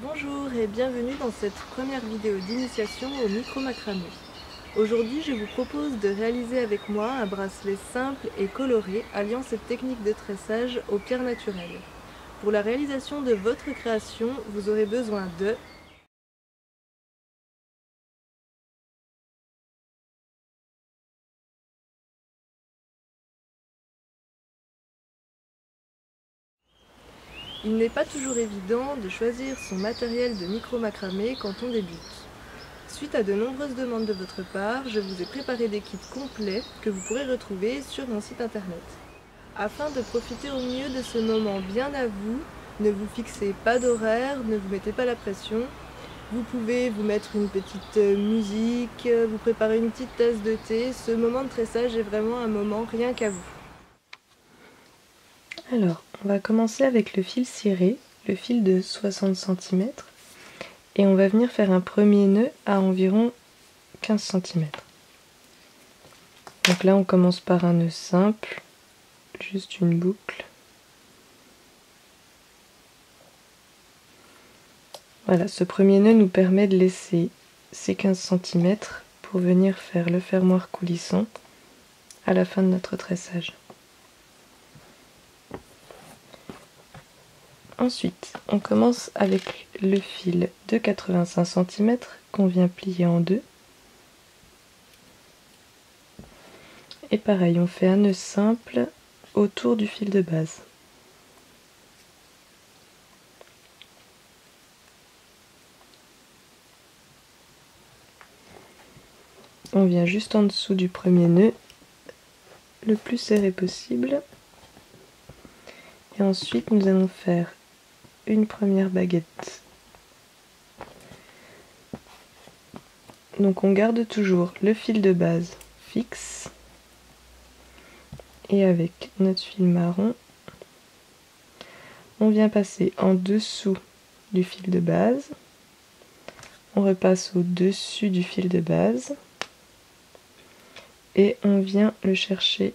Bonjour et bienvenue dans cette première vidéo d'initiation au micro-macramé. Aujourd'hui, je vous propose de réaliser avec moi un bracelet simple et coloré alliant cette technique de tressage aux pierres naturelles. Pour la réalisation de votre création, vous aurez besoin de Il n'est pas toujours évident de choisir son matériel de micro-macramé quand on débute. Suite à de nombreuses demandes de votre part, je vous ai préparé des kits complets que vous pourrez retrouver sur mon site internet. Afin de profiter au mieux de ce moment bien à vous, ne vous fixez pas d'horaire, ne vous mettez pas la pression. Vous pouvez vous mettre une petite musique, vous préparer une petite tasse de thé. Ce moment de tressage est vraiment un moment rien qu'à vous. Alors, on va commencer avec le fil ciré, le fil de 60 cm, et on va venir faire un premier nœud à environ 15 cm. Donc là, on commence par un nœud simple, juste une boucle. Voilà, ce premier nœud nous permet de laisser ces 15 cm pour venir faire le fermoir coulissant à la fin de notre tressage. Ensuite, on commence avec le fil de 85 cm qu'on vient plier en deux. Et pareil, on fait un nœud simple autour du fil de base. On vient juste en dessous du premier nœud, le plus serré possible. Et ensuite, nous allons faire une première baguette. Donc on garde toujours le fil de base fixe. Et avec notre fil marron, on vient passer en dessous du fil de base. On repasse au-dessus du fil de base. Et on vient le chercher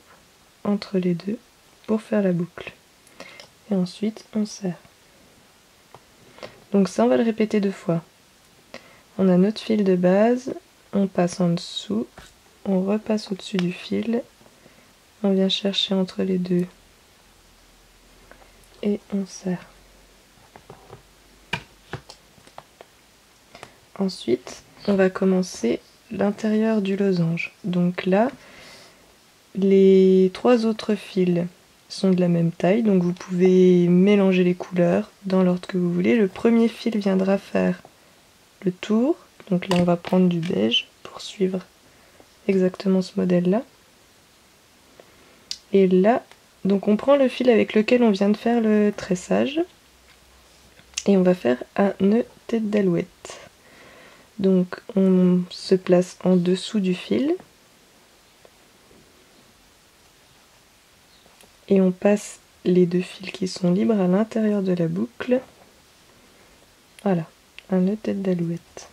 entre les deux pour faire la boucle. Et ensuite, on serre. Donc ça, on va le répéter deux fois. On a notre fil de base, on passe en dessous, on repasse au-dessus du fil, on vient chercher entre les deux et on serre. Ensuite, on va commencer l'intérieur du losange. Donc là, les trois autres fils sont de la même taille, donc vous pouvez mélanger les couleurs dans l'ordre que vous voulez. Le premier fil viendra faire le tour, donc là on va prendre du beige pour suivre exactement ce modèle-là. Et là, donc on prend le fil avec lequel on vient de faire le tressage et on va faire un nœud tête d'alouette. Donc on se place en dessous du fil et on passe les deux fils qui sont libres à l'intérieur de la boucle. Voilà, un nœud tête d'alouette.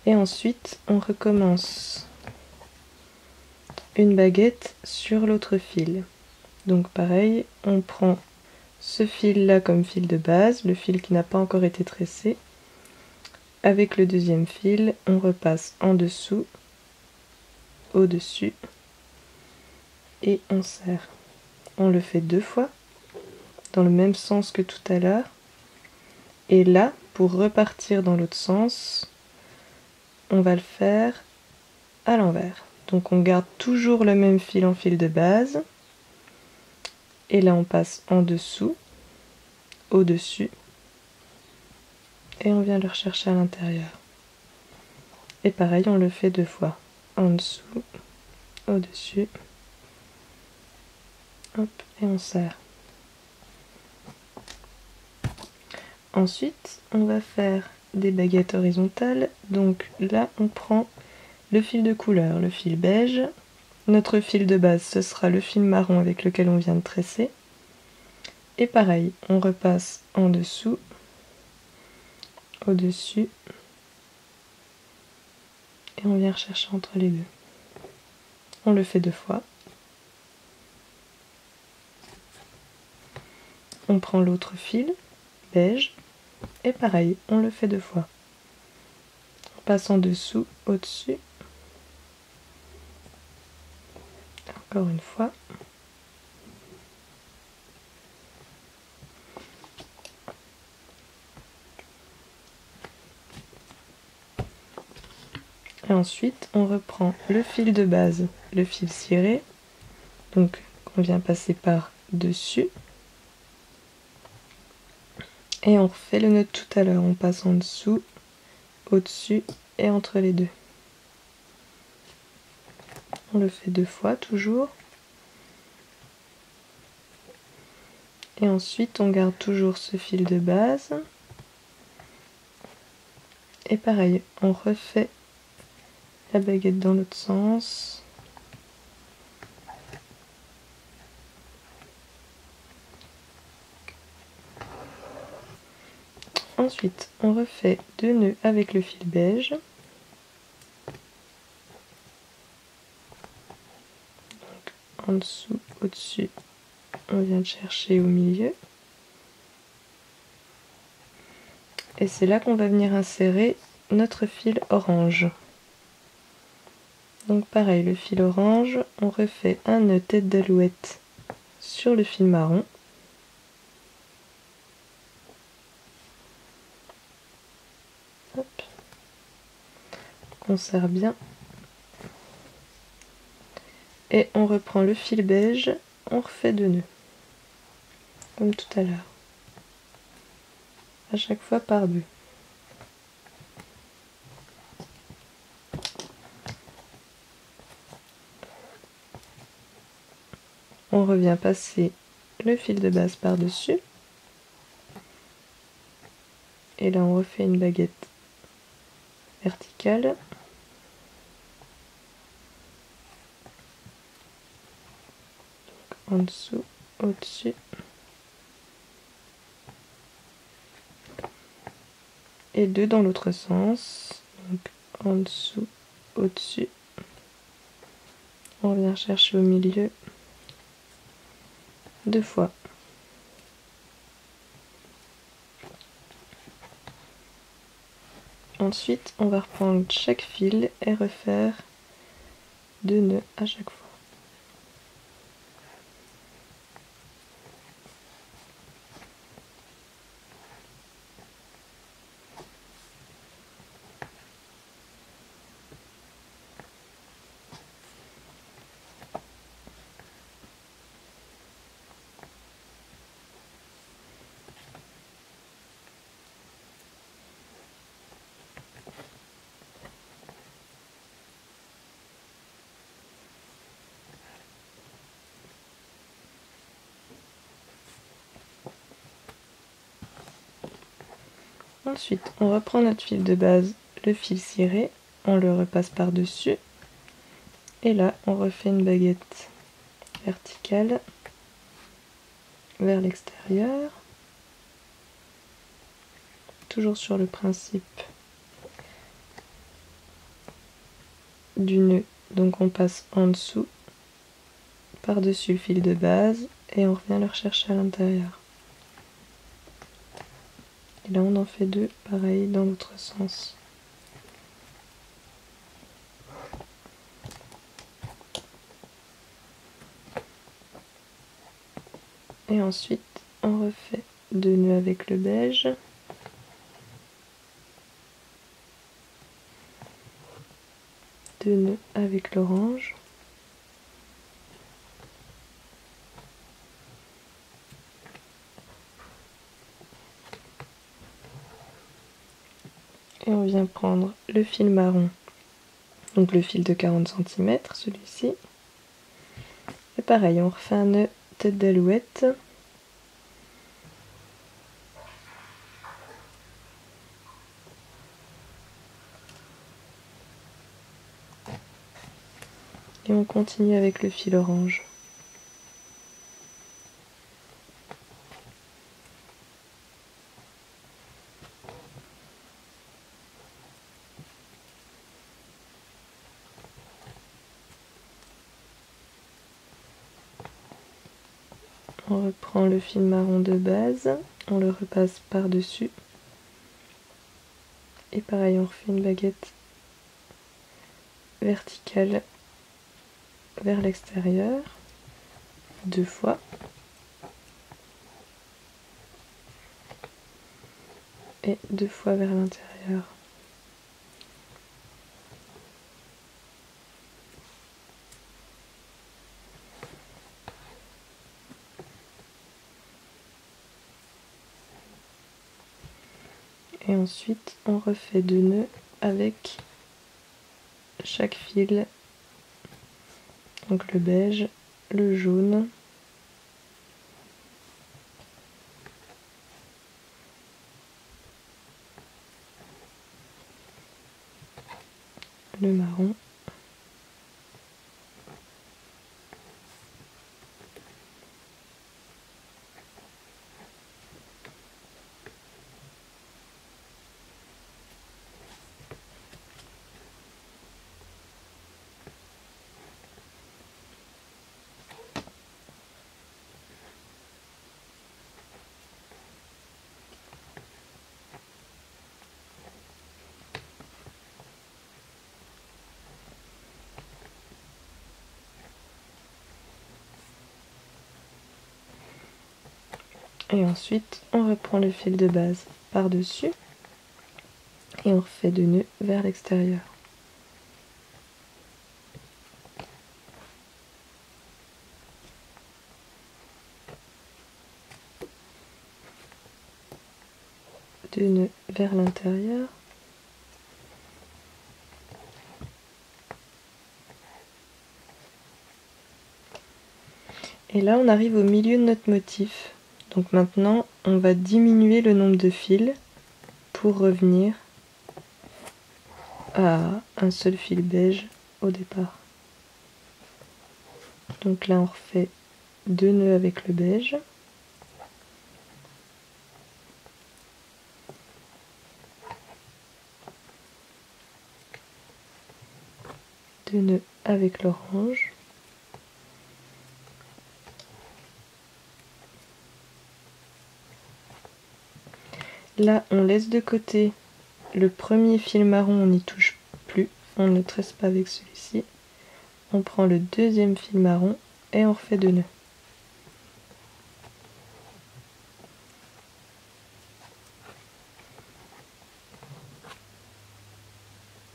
Et ensuite on recommence une baguette sur l'autre fil. Donc pareil, on prend ce fil là comme fil de base, le fil qui n'a pas encore été tressé. Avec le deuxième fil, on repasse en dessous, au-dessus et on serre. On le fait deux fois dans le même sens que tout à l'heure. Et là, pour repartir dans l'autre sens, on va le faire à l'envers. Donc on garde toujours le même fil en fil de base. Et là on passe en dessous, au-dessus. Et on vient le rechercher à l'intérieur. Et pareil, on le fait deux fois. En dessous, au-dessus. Hop, et on serre. Ensuite, on va faire des baguettes horizontales. Donc là, on prend le fil de couleur, le fil beige. Notre fil de base, ce sera le fil marron avec lequel on vient de tresser. Et pareil, on repasse en dessous, au-dessus. Et on vient rechercher entre les deux. On le fait deux fois. on prend l'autre fil, beige, et pareil, on le fait 2 fois. On passe en dessous, au-dessus, encore une fois. Et ensuite, on reprend le fil de base, le fil ciré, donc qu'on vient passer par dessus. Et on refait le nœud tout à l'heure, on passe en dessous, au-dessus et entre les deux. On le fait 2 fois toujours. Et ensuite, on garde toujours ce fil de base. Et pareil, on refait la baguette dans l'autre sens. Ensuite, on refait 2 nœuds avec le fil beige. Donc, en dessous, au-dessus, on vient chercher au milieu. Et c'est là qu'on va venir insérer notre fil orange. Donc pareil, le fil orange, on refait un nœud tête d'alouette sur le fil marron. Hop. On serre bien. Et on reprend le fil beige, on refait 2 nœuds. Comme tout à l'heure. À chaque fois par 2. On revient passer le fil de base par-dessus. Et là on refait une baguette verticale. Donc, en dessous, au-dessus. Et 2 dans l'autre sens. Donc en dessous, au-dessus. On vient chercher au milieu 2 fois. Ensuite, on va reprendre chaque fil et refaire 2 nœuds à chaque fois. Ensuite, on reprend notre fil de base, le fil ciré, on le repasse par-dessus. Et là, on refait une baguette verticale vers l'extérieur. Toujours sur le principe du nœud. Donc on passe en dessous, par-dessus le fil de base, et on revient le rechercher à l'intérieur. Et là on en fait 2, pareil, dans l'autre sens. Et ensuite, on refait 2 nœuds avec le beige. Deux nœuds avec l'orange. Et on vient prendre le fil marron, donc le fil de 40 cm, celui-ci. Et pareil, on refait un nœud tête d'alouette. Et on continue avec le fil orange. On reprend le fil marron de base, on le repasse par-dessus. Et pareil, on refait une baguette verticale vers l'extérieur, 2 fois. Et 2 fois vers l'intérieur. Et ensuite, on refait 2 nœuds avec chaque fil. Donc le beige, le jaune, le marron, et ensuite on reprend le fil de base par-dessus et on refait 2 nœuds vers l'extérieur. Deux nœuds vers l'intérieur. Et là on arrive au milieu de notre motif. Donc maintenant on va diminuer le nombre de fils pour revenir à un seul fil beige au départ. Donc là on refait 2 nœuds avec le beige. Deux nœuds avec l'orange. Là on laisse de côté le premier fil marron, on n'y touche plus, on ne tresse pas avec celui-ci. On prend le deuxième fil marron et on refait 2 nœuds.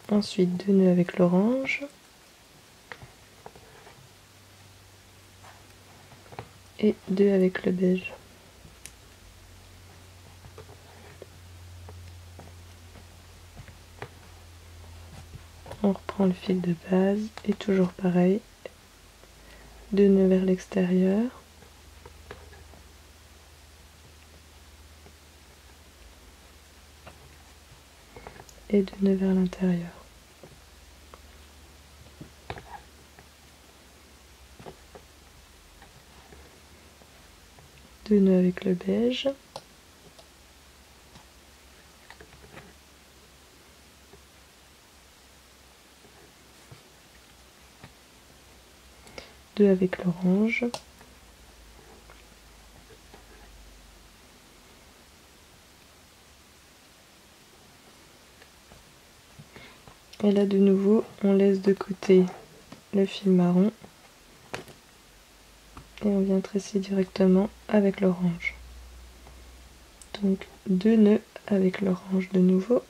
Ensuite 2 nœuds avec l'orange. Et 2 avec le beige. On reprend le fil de base et toujours pareil, 2 nœuds vers l'extérieur. Et 2 nœuds vers l'intérieur. Deux nœuds avec le beige. Deux avec l'orange. Et là de nouveau on laisse de côté le fil marron et on vient tresser directement avec l'orange. Donc 2 nœuds avec l'orange de nouveau.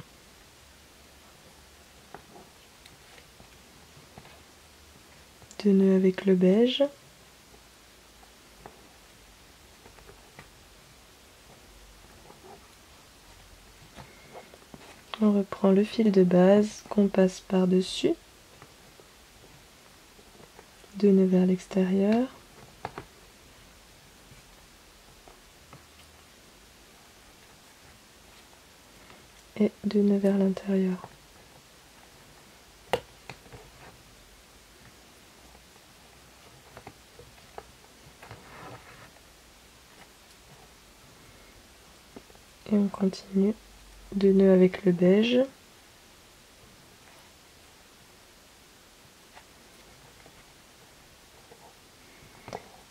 Deux nœuds avec le beige. On reprend le fil de base qu'on passe par-dessus. 2 nœuds vers l'extérieur. Et 2 nœuds vers l'intérieur. Et on continue, 2 nœuds avec le beige.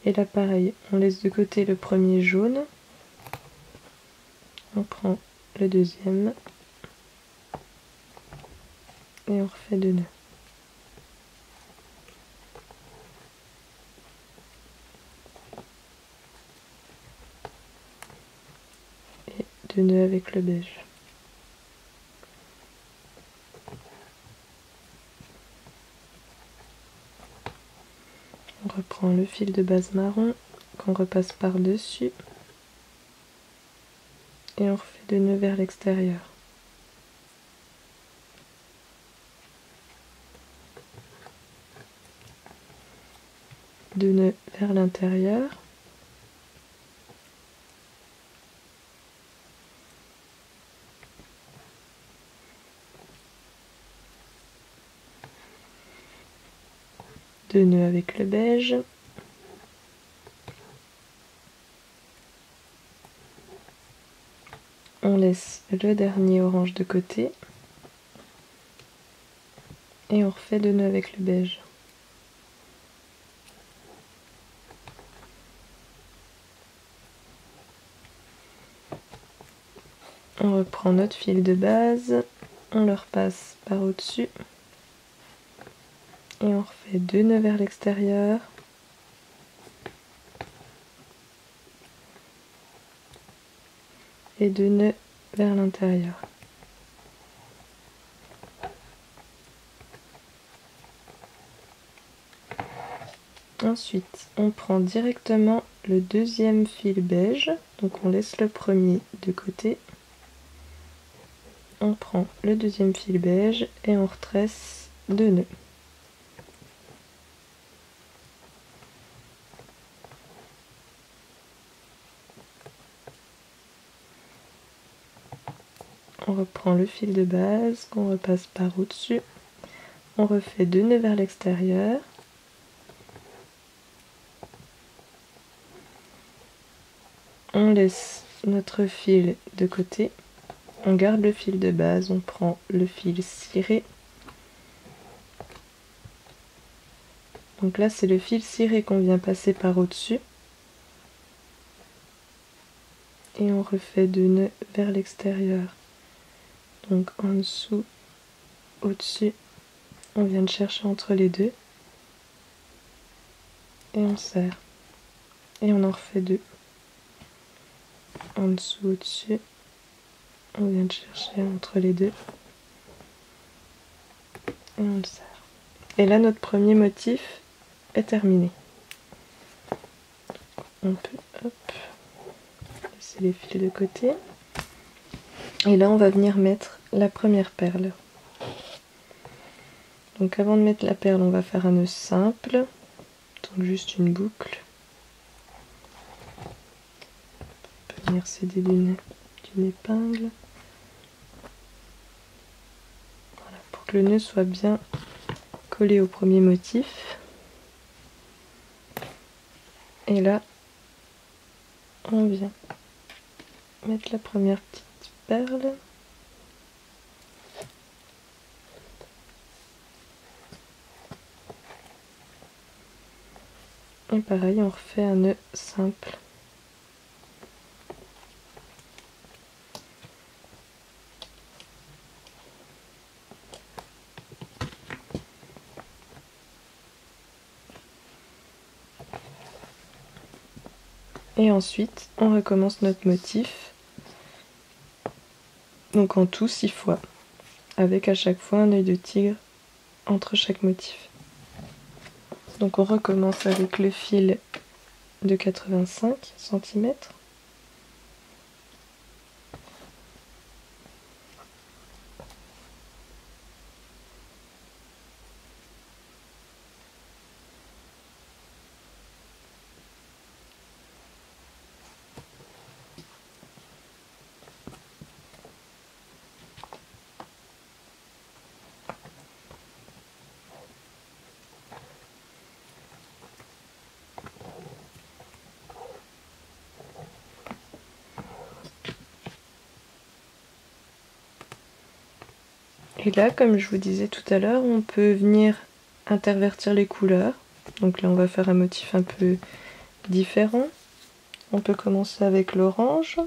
Et là pareil, on laisse de côté le premier jaune, on prend le deuxième et on refait 2 nœuds. Et 2 nœuds avec le beige. On reprend le fil de base marron qu'on repasse par-dessus et on refait 2 nœuds vers l'extérieur. Deux nœuds vers l'intérieur. Deux nœuds avec le beige. On laisse le dernier orange de côté. Et on refait 2 nœuds avec le beige. On reprend notre fil de base, on le repasse par au-dessus et on refait 2 nœuds vers l'extérieur. Et 2 nœuds vers l'intérieur. Ensuite, on prend directement le deuxième fil beige, donc on laisse le premier de côté. On prend le deuxième fil beige et on retresse 2 nœuds. On reprend le fil de base qu'on repasse par au-dessus. On refait 2 nœuds vers l'extérieur. On laisse notre fil de côté. On garde le fil de base, on prend le fil ciré. Donc là, c'est le fil ciré qu'on vient passer par au-dessus. Et on refait 2 nœuds vers l'extérieur. Donc en dessous, au-dessus, on vient de chercher entre les deux. Et on serre. Et on en refait 2. En dessous, au-dessus, on vient de chercher entre les deux. Et on le serre. Et là, notre premier motif est terminé. On peut laisser les fils de côté. Et là, on va venir mettre la première perle. Donc avant de mettre la perle, on va faire un nœud simple. Donc juste une boucle. On peut venir s'aider d'une épingle. Voilà, pour que le nœud soit bien collé au premier motif. Et là, on vient mettre la première petite perle. Et pareil, on refait un nœud simple. Et ensuite, on recommence notre motif. Donc en tout 6 fois, avec à chaque fois un œil de tigre entre chaque motif. Donc on recommence avec le fil de 85 cm. Et là, comme je vous disais tout à l'heure, on peut venir intervertir les couleurs. Donc là, on va faire un motif un peu différents. On peut commencer avec l'orange.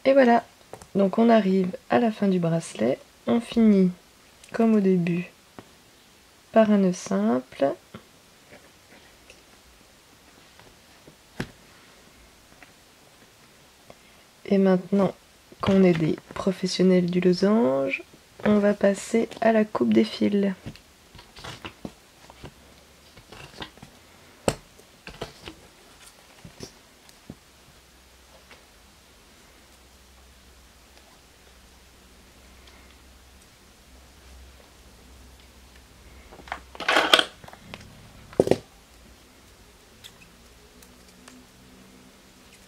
Et voilà, donc on arrive à la fin du bracelet. On finit comme au début par un nœud simple. Et maintenant qu'on est des professionnels du losange, on va passer à la coupe des fils.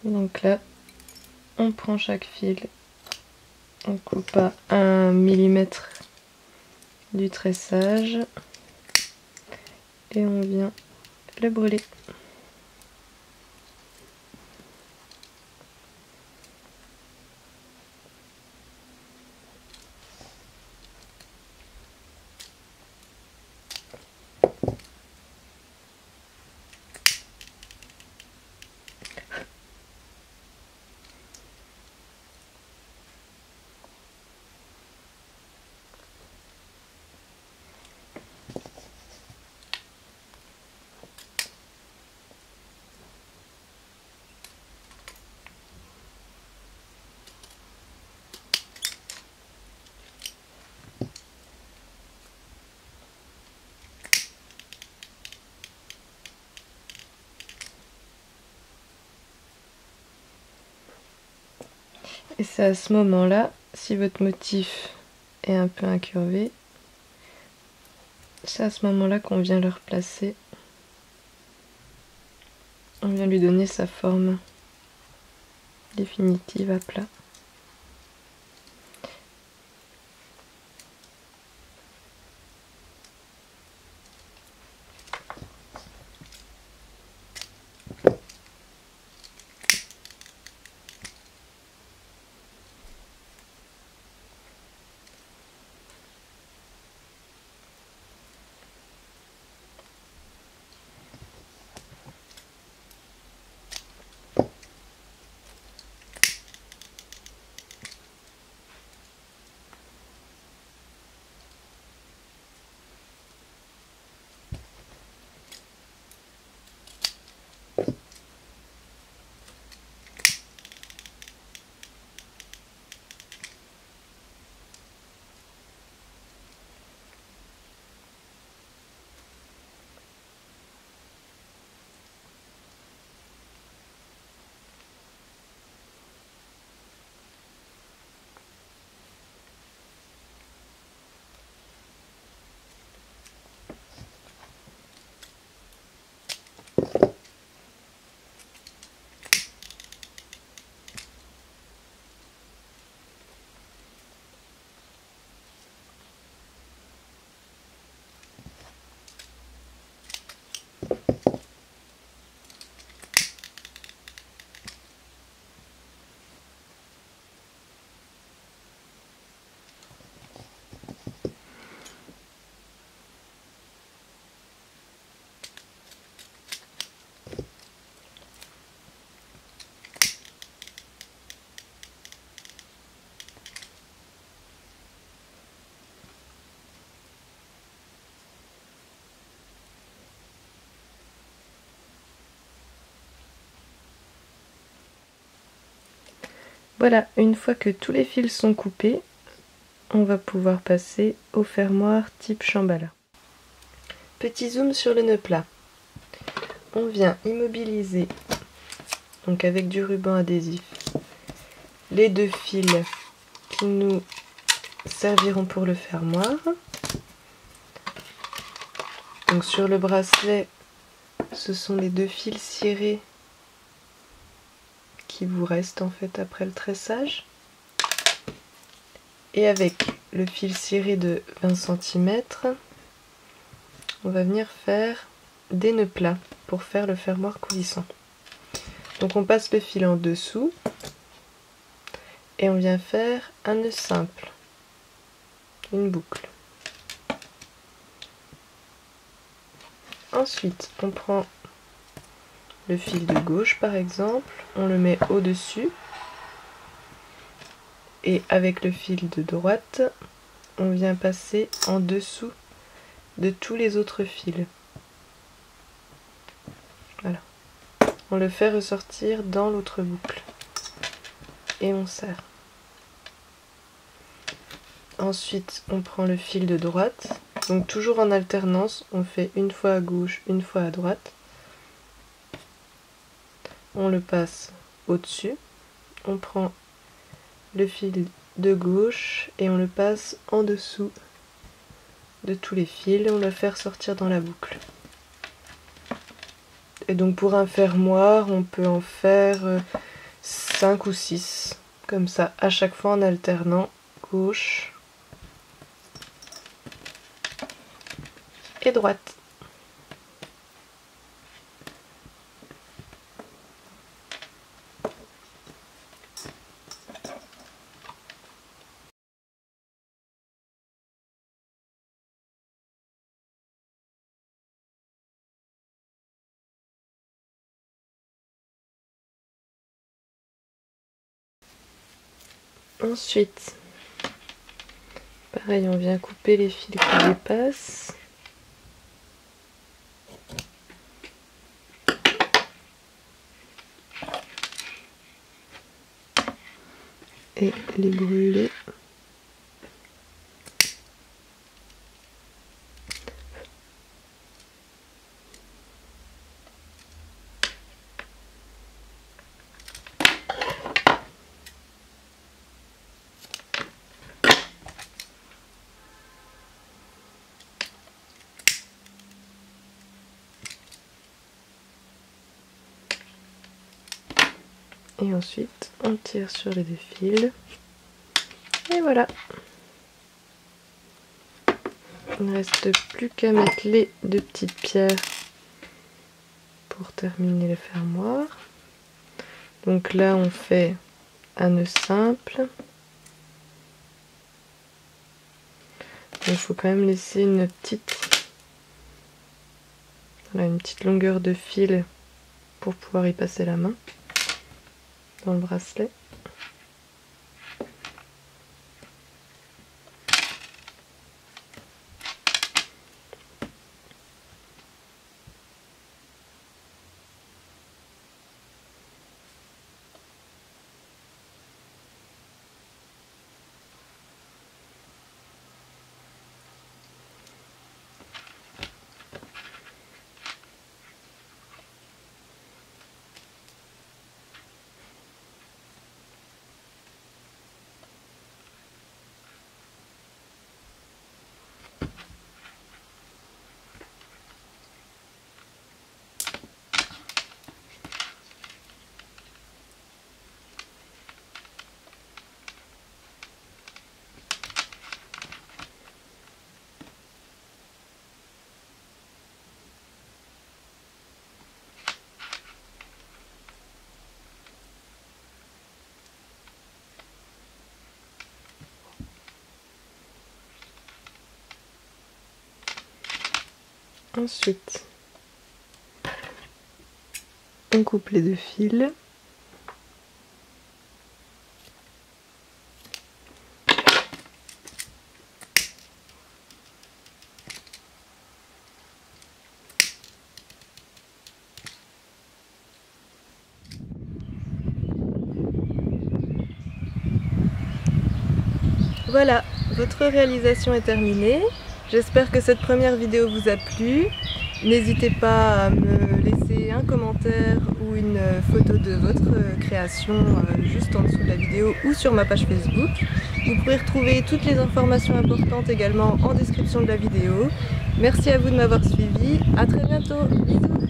Donc là, on prend chaque fil, on coupe à 1 millimètre du tressage et on vient le brûler. Et c'est à ce moment-là, si votre motif est un peu incurvé, c'est à ce moment-là qu'on vient le replacer. On vient lui donner sa forme définitive à plat. Voilà, une fois que tous les fils sont coupés, on va pouvoir passer au fermoir type Shambhala. Petit zoom sur le nœud plat. On vient immobiliser, donc avec du ruban adhésif, les deux fils qui nous serviront pour le fermoir. Donc sur le bracelet, ce sont les deux fils cirés qui vous restent en fait après le tressage. Et avec le fil ciré de 20 cm, on va venir faire des nœuds plats pour faire le fermoir coulissant. Donc on passe le fil en dessous et on vient faire un nœud simple, une boucle. Ensuite, on prend le fil de gauche par exemple, on le met au-dessus et avec le fil de droite, on vient passer en dessous de tous les autres fils. Voilà. On le fait ressortir dans l'autre boucle et on serre. Ensuite, on prend le fil de droite, donc toujours en alternance, on fait une fois à gauche, une fois à droite. On le passe au-dessus, on prend le fil de gauche et on le passe en dessous de tous les fils, on le fait ressortir dans la boucle. Et donc pour un fermoir, on peut en faire 5 ou 6, comme ça, à chaque fois en alternant gauche et droite. Ensuite, pareil, on vient couper les fils qui dépassent. Et les brûler. Et ensuite, on tire sur les deux fils. Et voilà. Il ne reste plus qu'à mettre les deux petites pierres pour terminer le fermoir. Donc là, on fait un nœud simple. Il faut quand même laisser une petite longueur de fil pour pouvoir y passer la main dans le bracelet. Ensuite, on coupe les deux fils. Voilà, votre réalisation est terminée. J'espère que cette première vidéo vous a plu. N'hésitez pas à me laisser un commentaire ou une photo de votre création juste en dessous de la vidéo ou sur ma page Facebook. Vous pourrez retrouver toutes les informations importantes également en description de la vidéo. Merci à vous de m'avoir suivi. À très bientôt. Bisous.